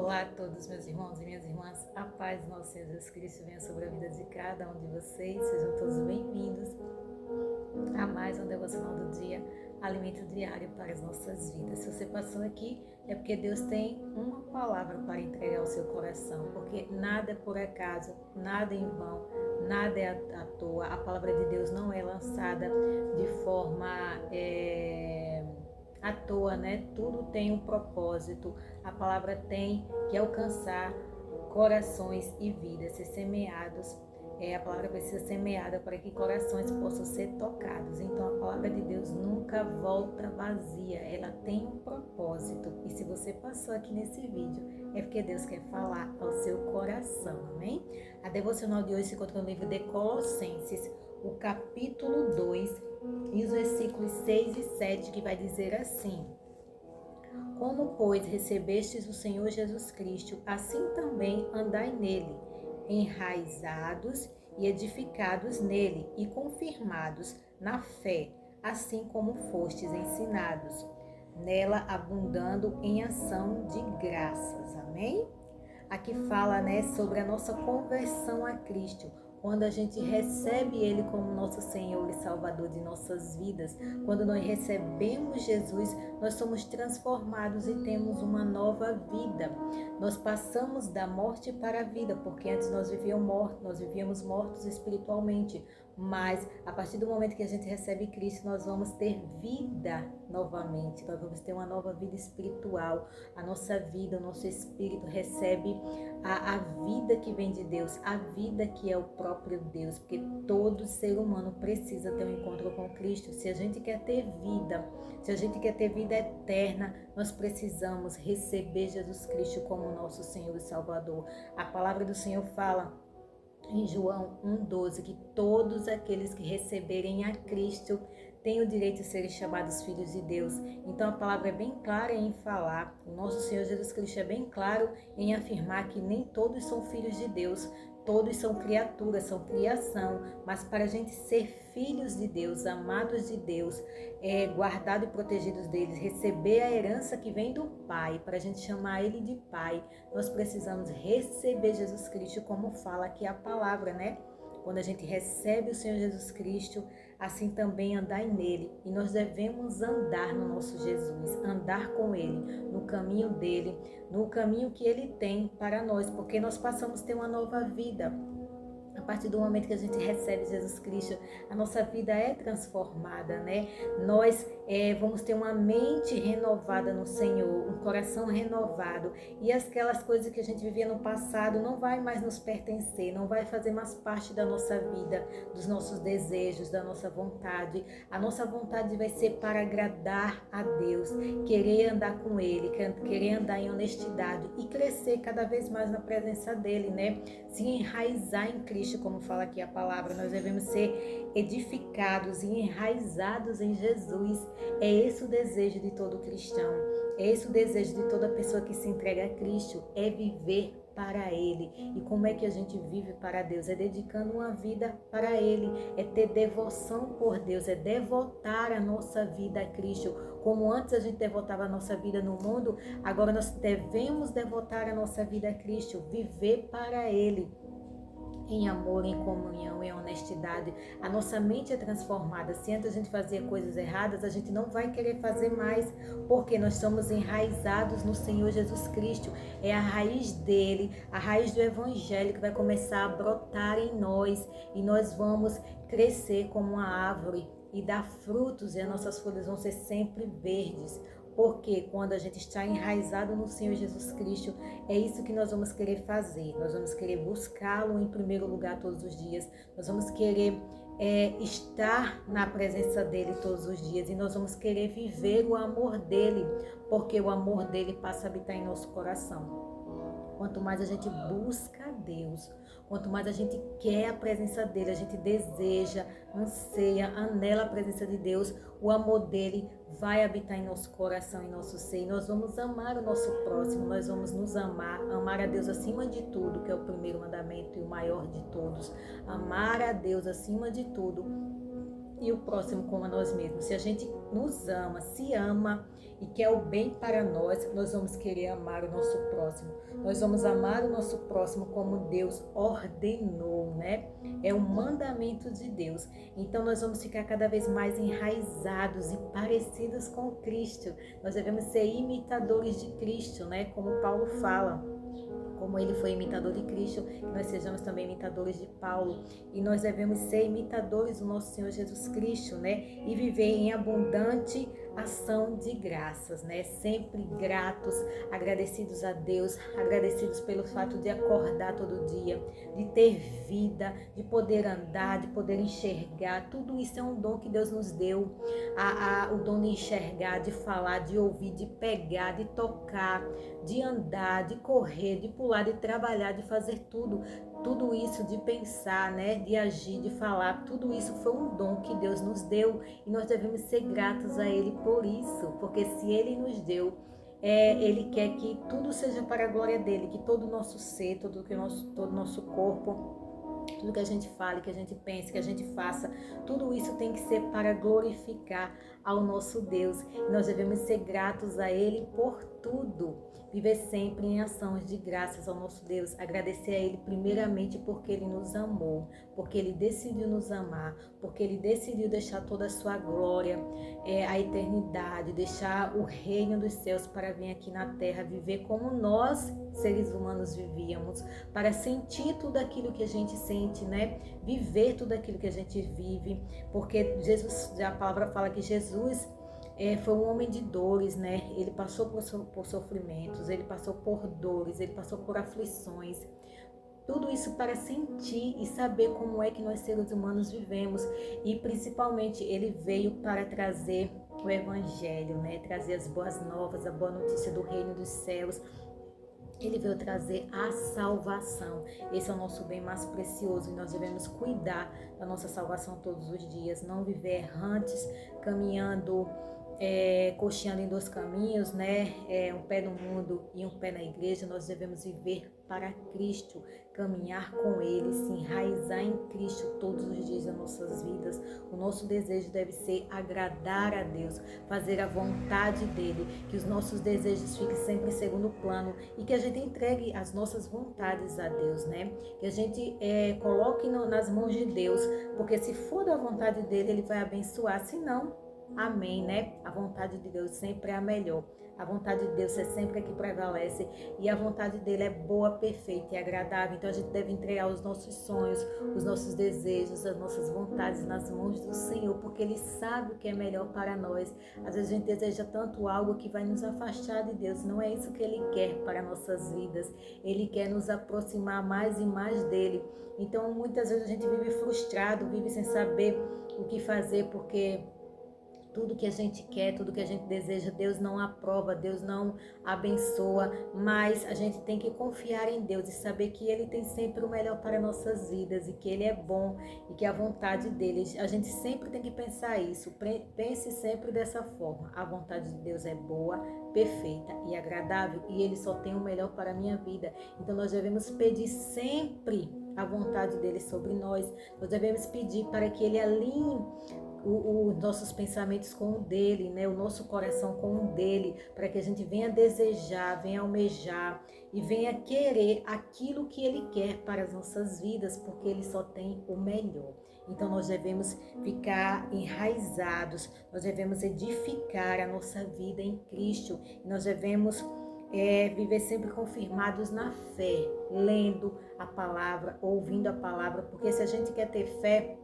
Olá a todos, meus irmãos e minhas irmãs. A paz do nosso Senhor Jesus Cristo venha sobre a vida de cada um de vocês. Sejam todos bem-vindos a mais um devocional do dia, alimento diário para as nossas vidas. Se você passou aqui, é porque Deus tem uma palavra para entregar ao seu coração, porque nada é por acaso, nada é em vão, nada é à toa. A palavra de Deus não é lançada de forma à toa, né? Tudo tem um propósito. A palavra tem que alcançar corações e vidas, ser semeados. A palavra precisa ser semeada para que corações possam ser tocados. Então a palavra de Deus nunca volta vazia, ela tem um propósito. E se você passou aqui nesse vídeo, é porque Deus quer falar ao seu coração, amém? A devocional de hoje se encontra no livro de Colossenses, o capítulo 2, e os versículos 6 e 7, que vai dizer assim: Como, pois, recebestes o Senhor Jesus Cristo, assim também andai nele, enraizados e edificados nele e confirmados na fé, assim como fostes ensinados, nela abundando em ação de graças. Amém? Aqui fala, sobre a nossa conversão a Cristo. Quando a gente recebe Ele como nosso Senhor e Salvador de nossas vidas, quando nós recebemos Jesus, nós somos transformados e temos uma nova vida. Nós passamos da morte para a vida, porque antes nós vivíamos mortos espiritualmente. Mas a partir do momento que a gente recebe Cristo, nós vamos ter vida novamente, nós vamos ter uma nova vida espiritual. A nossa vida, o nosso espírito recebe a vida que vem de Deus, a vida que é o próprio Deus, porque todo ser humano precisa ter um encontro com Cristo. Se a gente quer ter vida, se a gente quer ter vida eterna, nós precisamos receber Jesus Cristo como nosso Senhor e Salvador. A palavra do Senhor fala em João 1,12, que todos aqueles que receberem a Cristo têm o direito de serem chamados filhos de Deus. Então a palavra é bem clara em falar, o nosso Senhor Jesus Cristo é bem claro em afirmar que nem todos são filhos de Deus, todos são criaturas, são criação, mas para a gente ser filhos de Deus, amados de Deus, guardados e protegidos deles, receber a herança que vem do Pai, para a gente chamar Ele de Pai, nós precisamos receber Jesus Cristo, como fala aqui a palavra, né? Quando a gente recebe o Senhor Jesus Cristo, assim também andai nele. E nós devemos andar no nosso Jesus, andar com Ele, no caminho dele, no caminho que Ele tem para nós, porque nós passamos a ter uma nova vida. A partir do momento que a gente recebe Jesus Cristo, a nossa vida é transformada, né? Nós vamos ter uma mente renovada no Senhor, um coração renovado. E aquelas coisas que a gente vivia no passado não vai mais nos pertencer, não vai fazer mais parte da nossa vida, dos nossos desejos, da nossa vontade. A nossa vontade vai ser para agradar a Deus, querer andar com Ele, querer andar em honestidade e crescer cada vez mais na presença dEle, né? Se enraizar em Cristo, como fala aqui a palavra, nós devemos ser edificados e enraizados em Jesus. É esse o desejo de todo cristão, é esse o desejo de toda pessoa que se entrega a Cristo, é viver para Ele. E como é que a gente vive para Deus? É dedicando uma vida para Ele, é ter devoção por Deus, é devotar a nossa vida a Cristo. Como antes a gente devotava a nossa vida no mundo, agora nós devemos devotar a nossa vida a Cristo, viver para Ele, em amor, em comunhão, em honestidade. A nossa mente é transformada. Se antes a gente fazia coisas erradas, a gente não vai querer fazer mais, porque nós somos enraizados no Senhor Jesus Cristo. É a raiz dele, a raiz do Evangelho que vai começar a brotar em nós, e nós vamos crescer como uma árvore e dar frutos, e as nossas folhas vão ser sempre verdes. Porque quando a gente está enraizado no Senhor Jesus Cristo, é isso que nós vamos querer fazer. Nós vamos querer buscá-lo em primeiro lugar todos os dias. Nós vamos querer estar na presença dele todos os dias. E nós vamos querer viver o amor dele, porque o amor dele passa a habitar em nosso coração. Quanto mais a gente busca Deus, quanto mais a gente quer a presença dele, a gente deseja, anseia, anela a presença de Deus, o amor dele vai habitar em nosso coração, em nosso ser. E nós vamos amar o nosso próximo, nós vamos nos amar a Deus acima de tudo, que é o primeiro mandamento e o maior de todos. Amar a Deus acima de tudo e o próximo como a nós mesmos. Se a gente nos ama, se ama e quer o bem para nós, nós vamos querer amar o nosso próximo. Nós vamos amar o nosso próximo como Deus ordenou, né? É um mandamento de Deus. Então nós vamos ficar cada vez mais enraizados e parecidos com Cristo. Nós devemos ser imitadores de Cristo, né? Como Paulo fala. Como ele foi imitador de Cristo, que nós sejamos também imitadores de Paulo. E nós devemos ser imitadores do nosso Senhor Jesus Cristo, né? E viver em abundante ação de graças, né? Sempre gratos, agradecidos a Deus, agradecidos pelo fato de acordar todo dia, de ter vida, de poder andar, de poder enxergar. Tudo isso é um dom que Deus nos deu. O dom de enxergar, de falar, de ouvir, de pegar, de tocar, de andar, de correr, de pular, de trabalhar, de fazer tudo isso, de pensar, né, de agir, de falar, tudo isso foi um dom que Deus nos deu e nós devemos ser gratos a Ele por isso, porque se Ele nos deu, Ele quer que tudo seja para a glória dEle, que todo o nosso ser, todo o nosso corpo, tudo que a gente fale, que a gente pense, que a gente faça, tudo isso tem que ser para glorificar ao nosso Deus. E nós devemos ser gratos a Ele por tudo. Viver sempre em ações de graças ao nosso Deus. Agradecer a Ele primeiramente porque Ele nos amou, porque Ele decidiu nos amar, porque Ele decidiu deixar toda a sua glória, a eternidade, deixar o reino dos céus para vir aqui na terra, viver como nós, seres humanos, vivíamos, para sentir tudo aquilo que a gente sente, né? Viver tudo aquilo que a gente vive, porque Jesus, a palavra fala que Jesus foi um homem de dores, né? Ele passou por sofrimentos, ele passou por dores, ele passou por aflições. Tudo isso para sentir e saber como é que nós seres humanos vivemos. E principalmente ele veio para trazer o evangelho, né? Trazer as boas novas, a boa notícia do reino dos céus. Ele veio trazer a salvação. Esse é o nosso bem mais precioso e nós devemos cuidar da nossa salvação todos os dias. Não viver errantes, caminhando, cocheando em dois caminhos, né? Um pé no mundo e um pé na igreja. Nós devemos viver para Cristo, caminhar com Ele, se enraizar em Cristo todos os dias das nossas vidas. O nosso desejo deve ser agradar a Deus, fazer a vontade dEle, que os nossos desejos fiquem sempre em segundo plano e que a gente entregue as nossas vontades a Deus, né? Que a gente coloque nas mãos de Deus, porque se for da vontade dEle, Ele vai abençoar, se não, amém, né? A vontade de Deus sempre é a melhor. A vontade de Deus é sempre a que prevalece e a vontade dele é boa, perfeita e agradável. Então a gente deve entregar os nossos sonhos, os nossos desejos, as nossas vontades nas mãos do Senhor, porque Ele sabe o que é melhor para nós. Às vezes a gente deseja tanto algo que vai nos afastar de Deus. Não é isso que Ele quer para nossas vidas. Ele quer nos aproximar mais e mais dele. Então muitas vezes a gente vive frustrado, vive sem saber o que fazer, porque tudo que a gente quer, tudo que a gente deseja, Deus não aprova, Deus não abençoa, mas a gente tem que confiar em Deus e saber que Ele tem sempre o melhor para nossas vidas e que Ele é bom e que a vontade dEle, a gente sempre tem que pensar isso, pense sempre dessa forma, a vontade de Deus é boa, perfeita e agradável e Ele só tem o melhor para a minha vida, então nós devemos pedir sempre a vontade dEle sobre nós devemos pedir para que Ele alinhe os nossos pensamentos com o dele, né? O nosso coração com o dele, para que a gente venha desejar, venha almejar e venha querer aquilo que ele quer para as nossas vidas, porque ele só tem o melhor. Então nós devemos ficar enraizados, nós devemos edificar a nossa vida em Cristo, nós devemos viver sempre confirmados na fé, lendo a palavra, ouvindo a palavra, porque se a gente quer ter fé,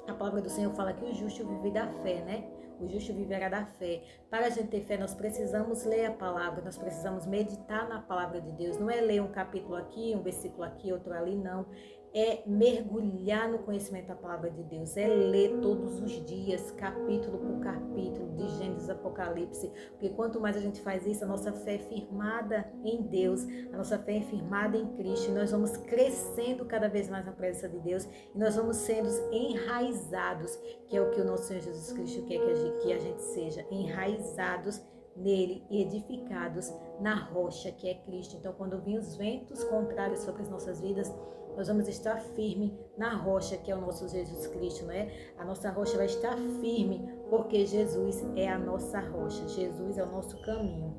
a palavra do Senhor fala que o justo vive da fé, né? O justo viverá da fé. Para a gente ter fé, nós precisamos ler a palavra, nós precisamos meditar na palavra de Deus. Não é ler um capítulo aqui, um versículo aqui, outro ali, não. É mergulhar no conhecimento da palavra de Deus, é ler todos os dias, capítulo por capítulo, de Gênesis a Apocalipse, porque quanto mais a gente faz isso, a nossa fé é firmada em Deus, a nossa fé é firmada em Cristo, e nós vamos crescendo cada vez mais na presença de Deus, e nós vamos sendo enraizados, que é o que o nosso Senhor Jesus Cristo quer que a gente seja, enraizados nele e edificados na rocha que é Cristo. Então, quando vir os ventos contrários sobre as nossas vidas, nós vamos estar firme na rocha que é o nosso Jesus Cristo, né? A nossa rocha vai estar firme porque Jesus é a nossa rocha, Jesus é o nosso caminho,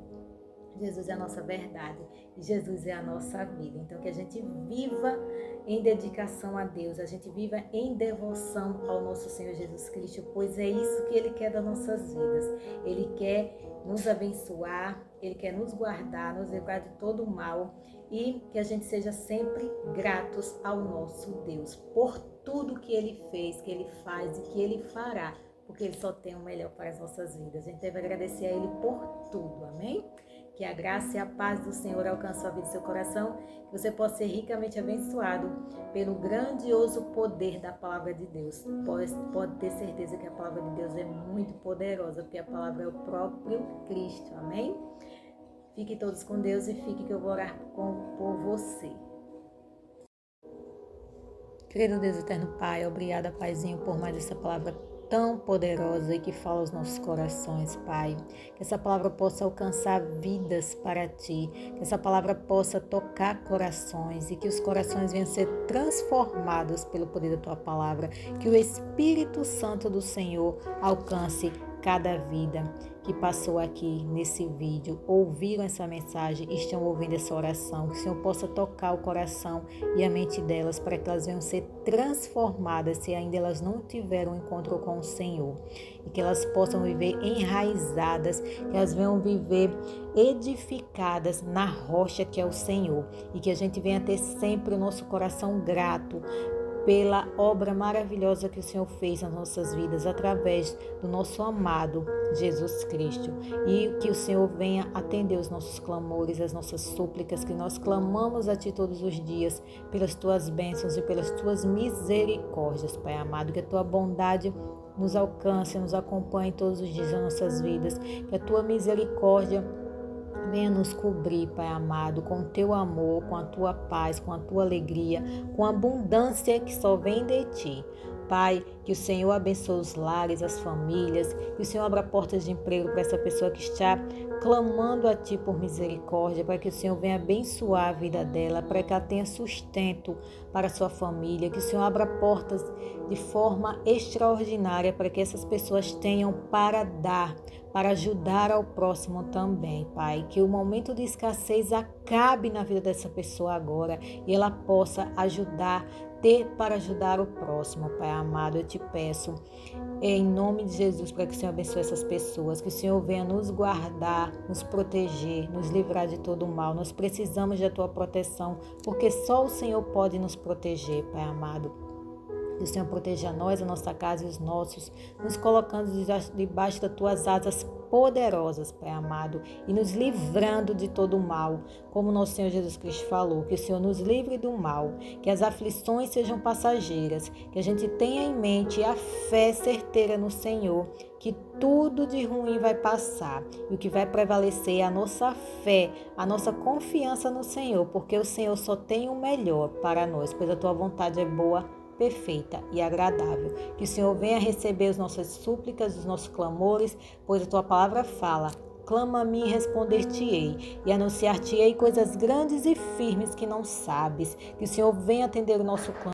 Jesus é a nossa verdade e Jesus é a nossa vida. Então, que a gente viva em dedicação a Deus, a gente viva em devoção ao nosso Senhor Jesus Cristo, pois é isso que Ele quer das nossas vidas. Ele quer nos abençoar, Ele quer nos guardar, nos livrar de todo o mal e que a gente seja sempre gratos ao nosso Deus por tudo que Ele fez, que Ele faz e que Ele fará, porque Ele só tem o melhor para as nossas vidas. A gente deve agradecer a Ele por tudo, amém? Que a graça e a paz do Senhor alcance a vida do seu coração, que você possa ser ricamente abençoado pelo grandioso poder da palavra de Deus. Pode ter certeza que a palavra de Deus é muito poderosa, porque a palavra é o próprio Cristo, amém? Fiquem todos com Deus e fique que eu vou orar por você. Querido Deus eterno Pai, obrigada, Paizinho, por mais essa palavra tão poderosa e que fala aos nossos corações, Pai. Que essa palavra possa alcançar vidas para Ti, que essa palavra possa tocar corações e que os corações venham ser transformados pelo poder da Tua palavra, que o Espírito Santo do Senhor alcance cada vida que passou aqui nesse vídeo, ouviram essa mensagem e estão ouvindo essa oração, que o Senhor possa tocar o coração e a mente delas para que elas venham ser transformadas se ainda elas não tiveram um encontro com o Senhor, e que elas possam viver enraizadas, que elas venham viver edificadas na rocha que é o Senhor, e que a gente venha ter sempre o nosso coração grato pela obra maravilhosa que o Senhor fez nas nossas vidas através do nosso amado Jesus Cristo, e que o Senhor venha atender os nossos clamores, as nossas súplicas, que nós clamamos a Ti todos os dias pelas Tuas bênçãos e pelas Tuas misericórdias, Pai amado, que a Tua bondade nos alcance, nos acompanhe todos os dias das nossas vidas, que a Tua misericórdia venha nos cobrir, Pai amado, com o Teu amor, com a Tua paz, com a Tua alegria, com a abundância que só vem de Ti. Pai, que o Senhor abençoe os lares, as famílias, que o Senhor abra portas de emprego para essa pessoa que está clamando a Ti por misericórdia, para que o Senhor venha abençoar a vida dela, para que ela tenha sustento para a sua família, que o Senhor abra portas de forma extraordinária para que essas pessoas tenham para dar, para ajudar ao próximo também, Pai. Que o momento de escassez acabe na vida dessa pessoa agora e ela possa ter para ajudar o próximo, Pai amado. Eu te peço, em nome de Jesus, para que o Senhor abençoe essas pessoas, que o Senhor venha nos guardar, nos proteger, nos livrar de todo o mal. Nós precisamos da Tua proteção, porque só o Senhor pode nos proteger, Pai amado. Que o Senhor proteja nós, a nossa casa e os nossos, nos colocando debaixo das Tuas asas poderosas, Pai amado, e nos livrando de todo o mal, como nosso Senhor Jesus Cristo falou, que o Senhor nos livre do mal, que as aflições sejam passageiras, que a gente tenha em mente a fé certeira no Senhor, que tudo de ruim vai passar, e o que vai prevalecer é a nossa fé, a nossa confiança no Senhor, porque o Senhor só tem o melhor para nós, pois a Tua vontade é boa, perfeita e agradável. Que o Senhor venha receber as nossas súplicas, os nossos clamores, pois a Tua palavra fala: clama a mim e responder-te-ei, e anunciar-te-ei coisas grandes e firmes que não sabes. Que o Senhor venha atender o nosso clamor